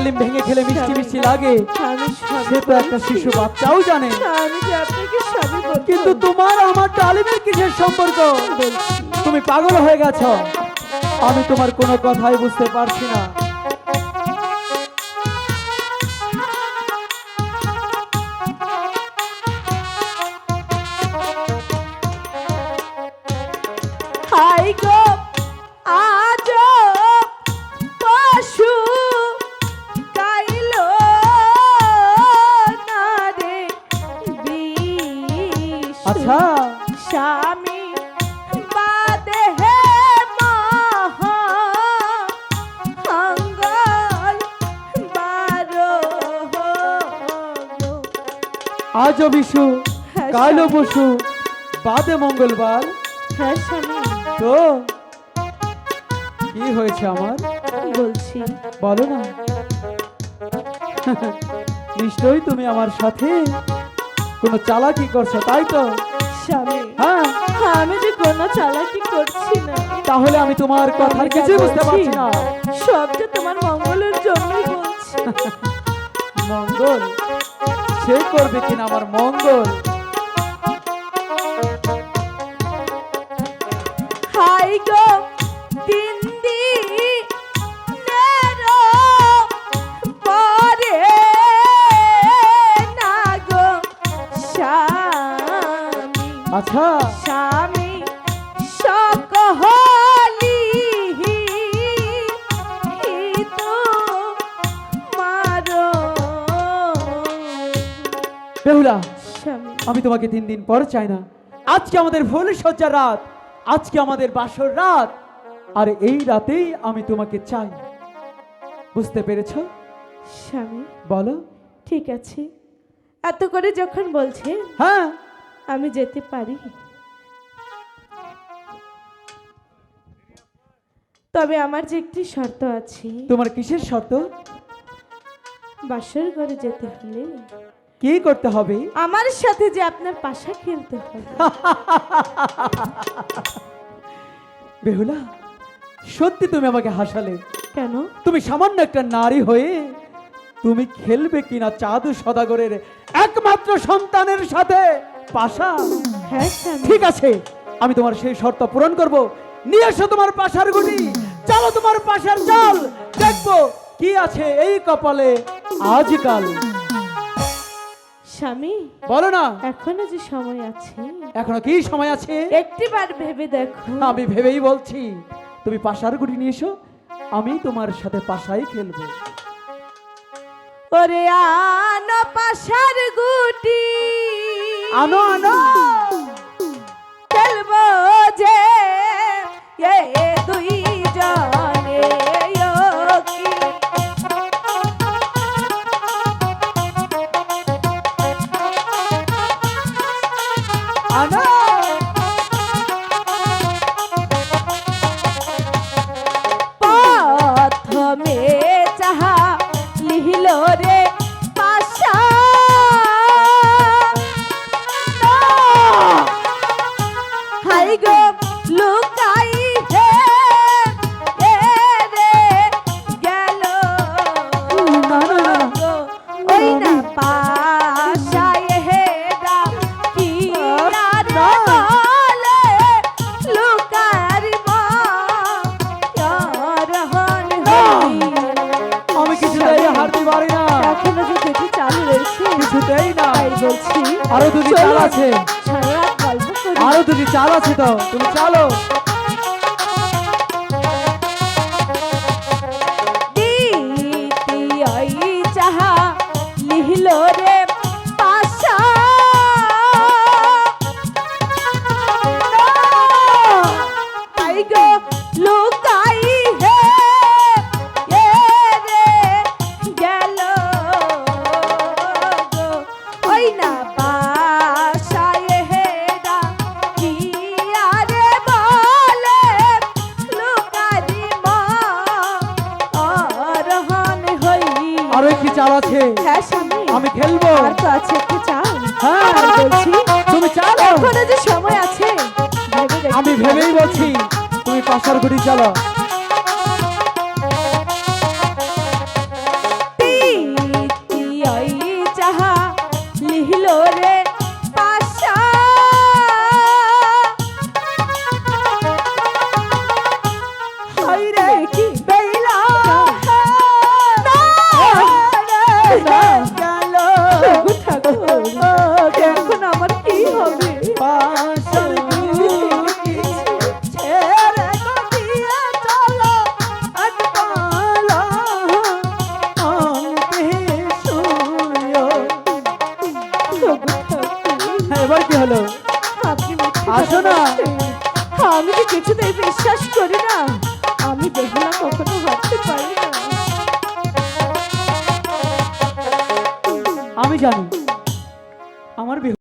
ডালিম ভেঙে খেলে মিষ্টি মিষ্টি লাগে, আমি সে তো একটা শিশু বাচ্চাও জানে। আমি যে আপনাকে স্বামী বলবো। কিন্তু তোমার আমার ডালিমের কিসের সম্পর্ক? তুমি পাগল হয়ে গেছো। আমি তোমার কোনো কথাই বুঝতে পারছি না। হাই গো আজ পশু কাইলো না রে বিষ। আচ্ছা, স্বামী বাদে হে মহা মঙ্গল বারো আজও বিশু হ্যাঁ, কালো স্বামী। পশু বাদে মঙ্গলবার। হ্যাঁ স্বামী তো কি হয়েছে আমার? বলছি। বলো না। নিশ্চয়ই তুমি আমার সাথে কোনো চালাকি করছো, তাই তো? স্বামী হ্যাঁ, আমি যে কোনো চালাকি করছি না। তাহলে আমি তোমার কথার আমি যা কিছুই বুঝতে বলছি, পারছি না। সবটা তোমার মঙ্গলের জন্যই বলছি। মঙ্গল সে করবে কিনা আমার মঙ্গল? হাই গো তিন দিনের পরে না গো স্বামী। আচ্ছা, স্বামী সকহলি তো মারো বেহুলা, স্বামী। আমি তোমাকে 3 দিন পর চাই না। আজকে আমাদের ভুল সজ্জা রাত, আজকে আমাদের বাসর রাত, আর এই রাতেই আমি তোমাকে চাই। বুঝতে পেরেছো? স্বামী বলো। ঠিক আছে, এত করে যখন বলছে হ্যাঁ, আমি যেতে পারি, তবে আমার যে একটি শর্ত আছে। তোমার কিসের শর্ত? বাসর ঘরে যেতে হলে কি করতে হবে? আমার সাথে যে আপনার পাশা খেলতে হবে। বেহুলা, সত্যি তুমি আমাকে হাসালে। কেন? তুমি সামান্য একটা নারী হয়ে তুমি খেলবে কিনা চাঁদ সদাগরের একমাত্র সন্তানের সাথে পাশা? হ্যাঁ স্বামী। ঠিক আছে, আমি তোমার সেই শর্ত পূরণ করব। নিয়ে এসো তোমার পাশার গুটি, চলো তোমার পাশার জাল, দেখবো কি আছে এই কপালে আজকাল। স্বামী বলো না। এখনো যে সময় আছে, এখনো কি সময় আছে? একটিবার ভেবে দেখো। আমি ভেবেই বলছি, তুমি পাশার গুটি নিয়ে এসো, আমি তোমার সাথে পাশাই খেলবো। ওরে আনো পাশার গুটি, আনো আনো। খেলবো যে এ দুই জনে কি। আনো। প্রথমে চাহা লিহিল রে পাশা, হাই গো লুকাই হে এ রে গেল না, না, না। ওই না পাশা হে দা কি আর বলে লুকার মা রহন হই। আমি কিছুতেই হারতে পারি না, এখনো যে যেটি চালু রয়েছে, কিছুতেই না। তাই বলছি আরো দুটি চাল আছে, সারা রাত গল্প করি। আরো দুটি চাল আছে, তো তুমি চালো। দ্বিতীয় চাহা লিহিল রে পাশা, আই গো লুকাই হে এ রে গেল গো ওই না পাশায় হে দা কি আরে বলে লুকারি মা অরহন হই। আরো একটি চাল আছে, হ্যাঁ স্বামী, আমি খেলবো। আর তো আছে একটু চাল। হ্যাঁ, তাই বলছি তুমি চালো। এখনো যে সময় আছে, ভেবে দেখতে আমি ভেবেই বলছি, তুমি পাশার গুটি চালো। এবার কি হলো? আপনি মিথ্যে আসো কথা না। বলছেন। আমি তো কিছুতেই বিশ্বাস করি না। আমি বেহুলা কখনো ভাবতে পারি না। আমি জানি